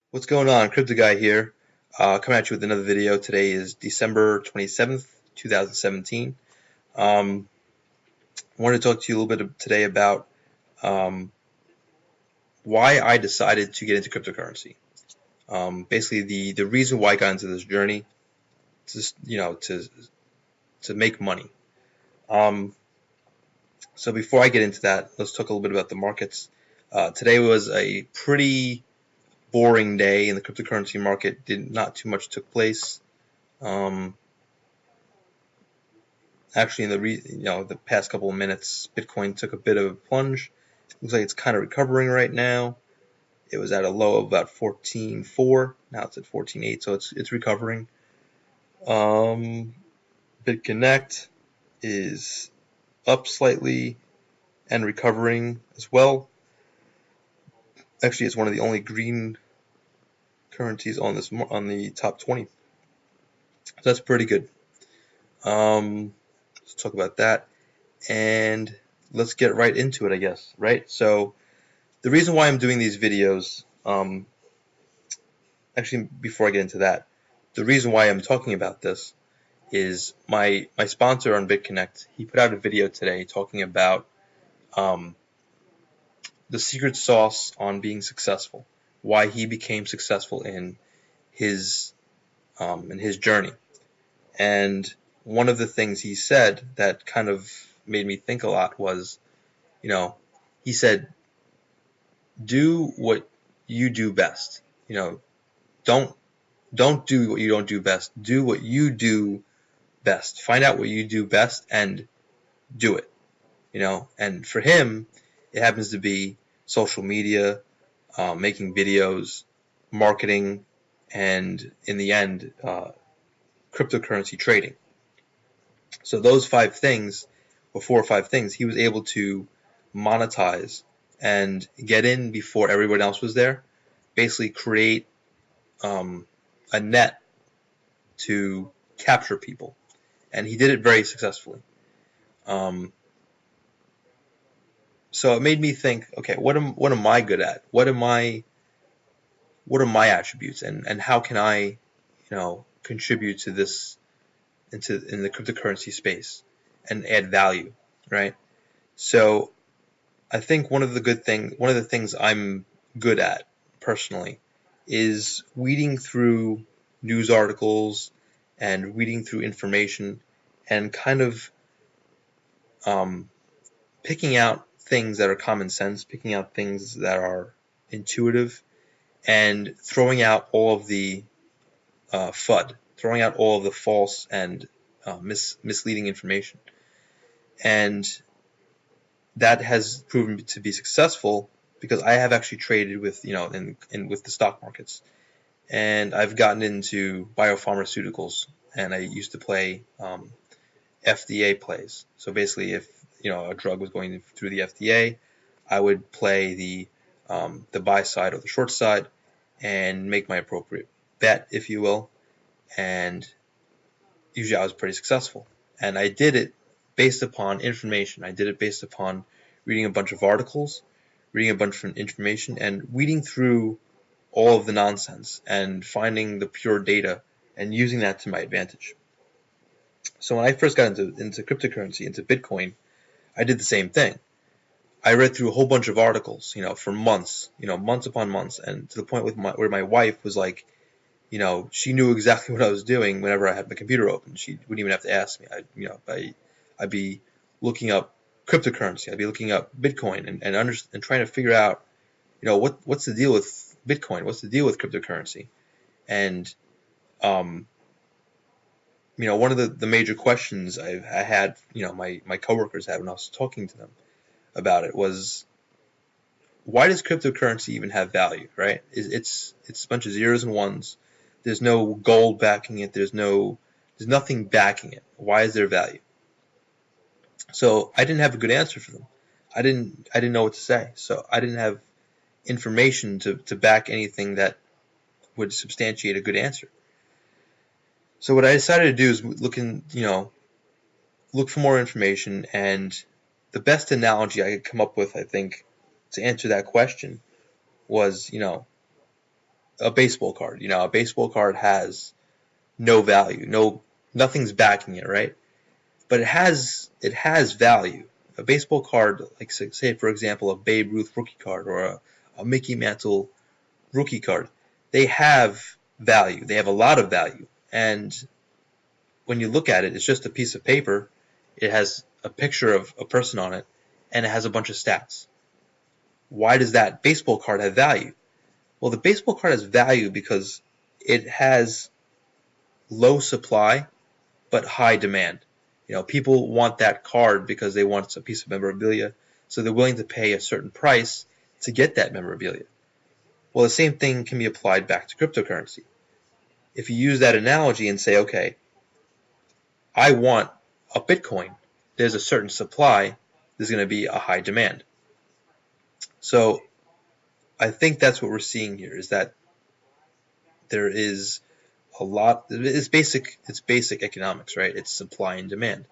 What's going on? Crypto Guy here, coming at you with another video. Today is December 27th, 2017. I wanted to talk to you a little bit today about um, why I decided to get into cryptocurrency. Basically, the reason why I got into this journey, to make money. Um, so before I get into that, let's talk a little bit about the markets. Today was a pretty boring day in the cryptocurrency market. Not too much took place. Um, Actually, in the past couple of minutes, Bitcoin took a bit of a plunge. Looks like it's kind of recovering right now. It was at a low of about 14.4. Now it's at 14.8, so it's recovering. BitConnect is up slightly and recovering as well. Actually, it's one of the only green currencies on the top 20. So that's pretty good. Let's talk about that, and let's get right into it, I guess. Right. So the reason why I'm doing these videos, actually, before I get into that, the reason why I'm talking about this is my sponsor on BitConnect. He put out a video today talking about um, the secret sauce on being successful, why he became successful his in his journey. And one of the things he said that kind of made me think a lot was, you know, he said, do what you do best. You know, don't don't do what you don't do best. Do what you do best. Find out what you do best and do it. And for him, it happens to be social media, making videos, marketing, and in the end, cryptocurrency trading. So those five things, or four or five things, he was able to monetize and get in before everyone else was there. Basically, create um, a net to capture people, and he did it very successfully. Um, so it made me think, okay, what am I good at? What are my attributes, and how can I, contribute to this in the cryptocurrency space and add value, right? So I think one of the things I'm good at personally is weeding through news articles and reading through information and kind of um, picking out things that are common sense, picking out things that are intuitive, and throwing out all of the FUD, throwing out all of the false and misleading information. And that has proven to be successful because I have actually traded with, with the stock markets. And I've gotten into biopharmaceuticals, and I used to play FDA plays. So basically, if a drug was going through the FDA, I would play the buy side or the short side and make my appropriate bet, if you will. And usually I was pretty successful. And I did it based upon information. I did it based upon reading a bunch of articles, reading a bunch of information, and weeding through all of the nonsense and finding the pure data and using that to my advantage. So when I first got into cryptocurrency, into Bitcoin, I did the same thing. I read through a whole bunch of articles, for months, months upon months, and to the point where my wife was like, she knew exactly what I was doing whenever I had my computer open. She wouldn't even have to ask me. I'd be looking up cryptocurrency. I'd be looking up Bitcoin and trying to figure out, what's the deal with Bitcoin? What's the deal with cryptocurrency? And one of the major questions I had, my coworkers had when I was talking to them about it was, why does cryptocurrency even have value, right? It's a bunch of zeros and ones. There's no gold backing it. There's nothing backing it. Why is there value? So I didn't have a good answer for them. I didn't know what to say. So I didn't have information to back anything that would substantiate a good answer. So what I decided to do is look for more information, and the best analogy I could come up with, I think, to answer that question was, a baseball card. A baseball card has no value, nothing's backing it, right? But it has value. A baseball card, like say for example a Babe Ruth rookie card or a Mickey Mantle rookie card, they have value. They have a lot of value. And when you look at it, it's just a piece of paper. It has a picture of a person on it, and it has a bunch of stats. Why does that baseball card have value? Well, the baseball card has value because it has low supply but high demand. People want that card because they want a piece of memorabilia, so they're willing to pay a certain price to get that memorabilia. Well, the same thing can be applied back to cryptocurrency. If you use that analogy and say, okay, I want a Bitcoin, there's a certain supply, there's going to be a high demand. So I think that's what we're seeing here, is that there is a lot. It's basic economics, right? It's supply and demand.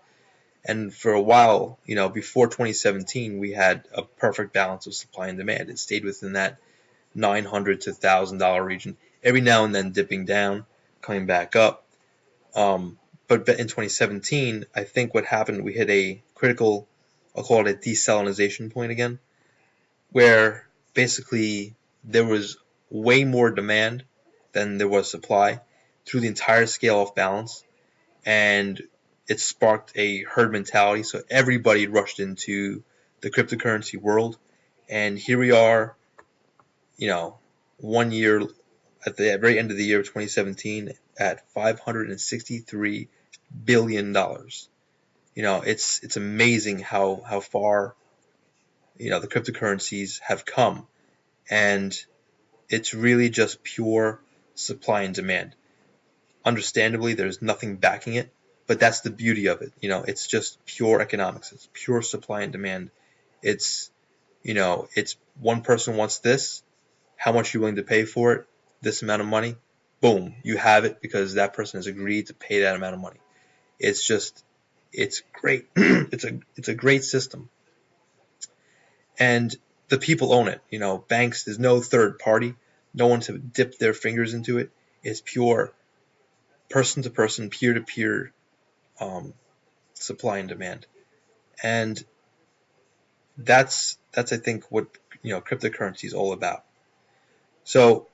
And for a while, before 2017, we had a perfect balance of supply and demand. It stayed within that $900 to $1,000 region, every now and then dipping down, coming back up. But in 2017, I think what happened, we hit a critical, I'll call it a desalinization point again, where basically there was way more demand than there was supply through the entire scale of balance, and it sparked a herd mentality. So everybody rushed into the cryptocurrency world, and here we are, 1 year at the very end of the year of 2017 at $563 billion. It's amazing how far the cryptocurrencies have come, and it's really just pure supply and demand. Understandably, there's nothing backing it, but that's the beauty of it. It's just pure economics. It's pure supply and demand. It's one person wants this. How much are you willing to pay for it? This amount of money. Boom, you have it because that person has agreed to pay that amount of money. It's great. it's a great system, and the people own it. Banks. There's no third party. No one to dip their fingers into it. It's pure person to person, peer to peer supply and demand, and that's I think what cryptocurrency is all about. So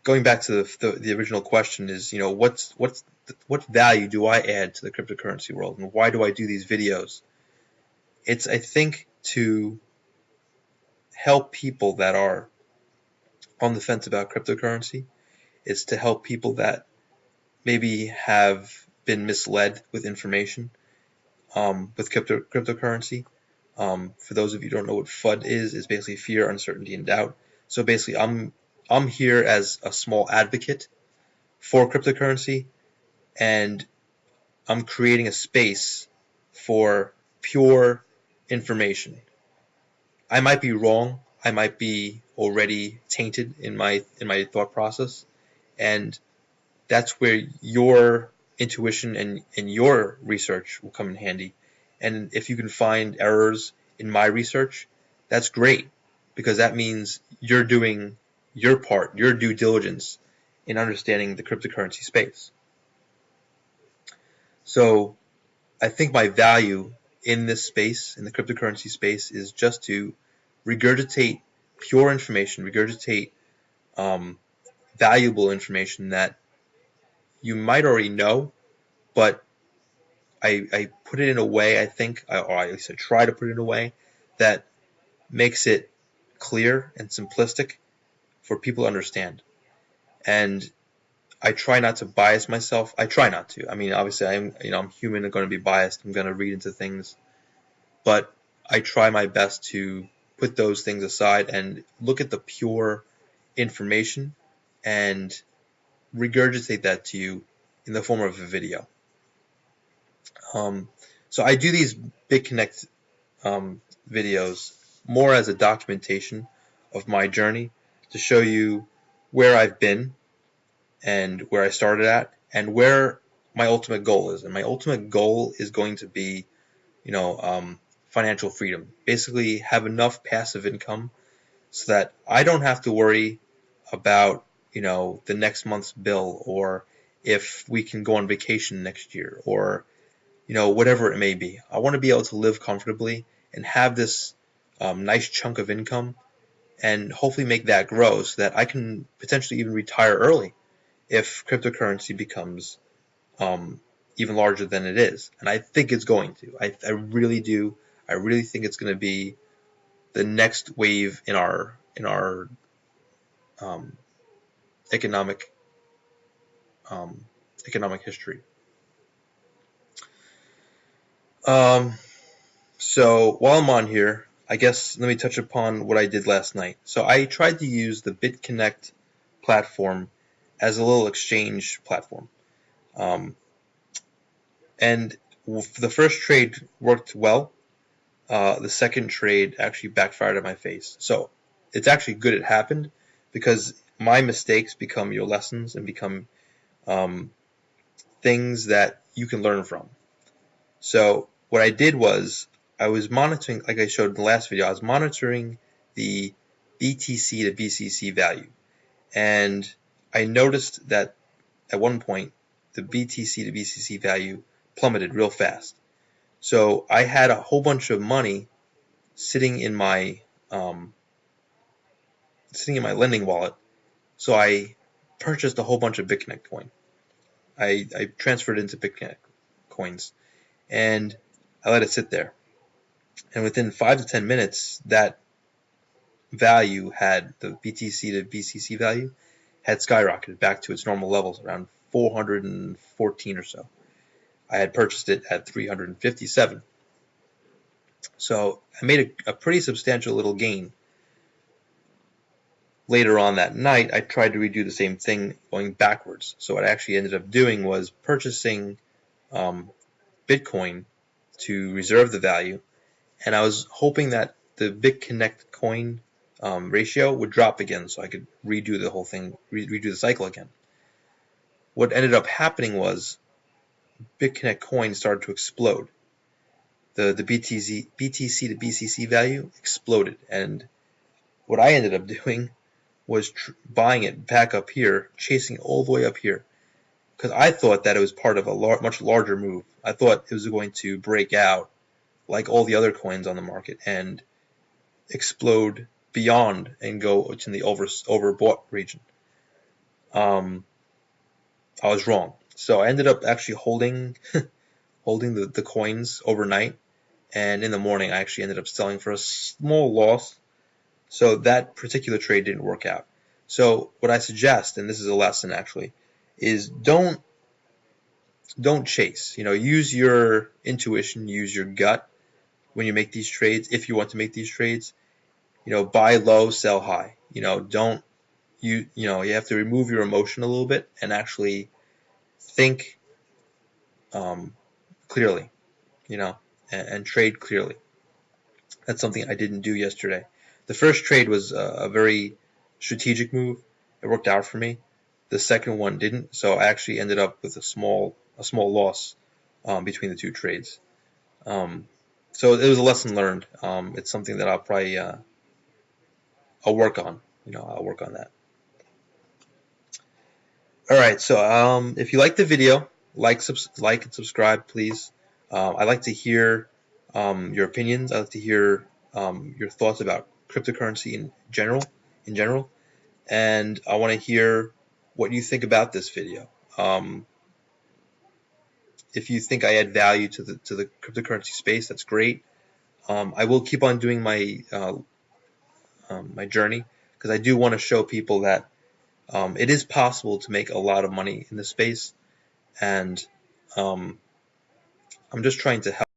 going back to the original question is, what value do I add to the cryptocurrency world, and why do I do these videos? It's, I think, to help people that are on the fence about cryptocurrency. It's to help people that maybe have been misled with information with cryptocurrency. For those of you who don't know what FUD is, it's basically fear, uncertainty, and doubt. So basically, I'm here as a small advocate for cryptocurrency, and I'm creating a space for pure information. I might be wrong. I might be already tainted in my thought process, and that's where your intuition and your research will come in handy. And if you can find errors in my research, that's great, because that means you're doing your part, your due diligence in understanding the cryptocurrency space. So I think my value in this space, in the cryptocurrency space, is just to regurgitate pure information, regurgitate valuable information that you might already know, but I put it in a way, I think, or at least I try to put it in a way that makes it clear and simplistic for people to understand. And I try not to bias myself. I try not to. I mean, obviously, I'm human. I'm going to be biased. I'm going to read into things, but I try my best to put those things aside and look at the pure information and regurgitate that to you in the form of a video. So I do these BitConnect videos more as a documentation of my journey, to show you where I've been and where I started at and where my ultimate goal is. And my ultimate goal is going to be, financial freedom. Basically, have enough passive income so that I don't have to worry about, the next month's bill, or if we can go on vacation next year, or, whatever it may be. I want to be able to live comfortably and have this nice chunk of income, and hopefully make that grow so that I can potentially even retire early if cryptocurrency becomes even larger than it is. And I think it's going to. I really do. I really think it's going to be the next wave in our um, economic economic history. So while I'm on here, I guess let me touch upon what I did last night. So I tried to use the BitConnect platform as a little exchange platform. And the first trade worked well. The second trade actually backfired in my face. So it's actually good it happened, because my mistakes become your lessons and become things that you can learn from. So what I did was I was monitoring, like I showed in the last video, I was monitoring the BTC to BCC value. And I noticed that at one point the BTC to BCC value plummeted real fast. So I had a whole bunch of money sitting in my lending wallet. So I purchased a whole bunch of BitConnect coin. I transferred into BitConnect coins, and I let it sit there. And within 5 to 10 minutes, that value had, the BTC to BCC value had skyrocketed back to its normal levels, around 414 or so. I had purchased it at 357. So I made a pretty substantial little gain. Later on that night, I tried to redo the same thing going backwards. So what I actually ended up doing was purchasing Bitcoin to reserve the value, and I was hoping that the BitConnect coin ratio would drop again so I could redo the whole thing, redo the cycle again. What ended up happening was BitConnect coin started to explode. The BTC to BCC value exploded, and what I ended up doing was buying it back up here, chasing all the way up here, because I thought that it was part of a much larger move. I thought it was going to break out like all the other coins on the market and explode beyond and go to the overbought region. I was wrong. So I ended up actually holding the coins overnight, and in the morning I actually ended up selling for a small loss. So that particular trade didn't work out. So what I suggest, and this is a lesson actually, is don't chase. Use your intuition, use your gut when you make these trades. If you want to make these trades, buy low, sell high. Don't you have to remove your emotion a little bit and actually think clearly, and trade clearly. That's something I didn't do yesterday. The first trade was a very strategic move. It worked out for me. The second one didn't, so I actually ended up with a small loss between the two trades. So it was a lesson learned. It's something that I'll probably I'll work on. I'll work on that. All right. So if you like the video, like and subscribe, please. I'd like to hear your opinions. I'd like to hear your thoughts about cryptocurrency in general, and I want to hear what you think about this video. If you think I add value to the cryptocurrency space, that's great. I will keep on doing my my journey, because I do want to show people that it is possible to make a lot of money in this space, and I'm just trying to help.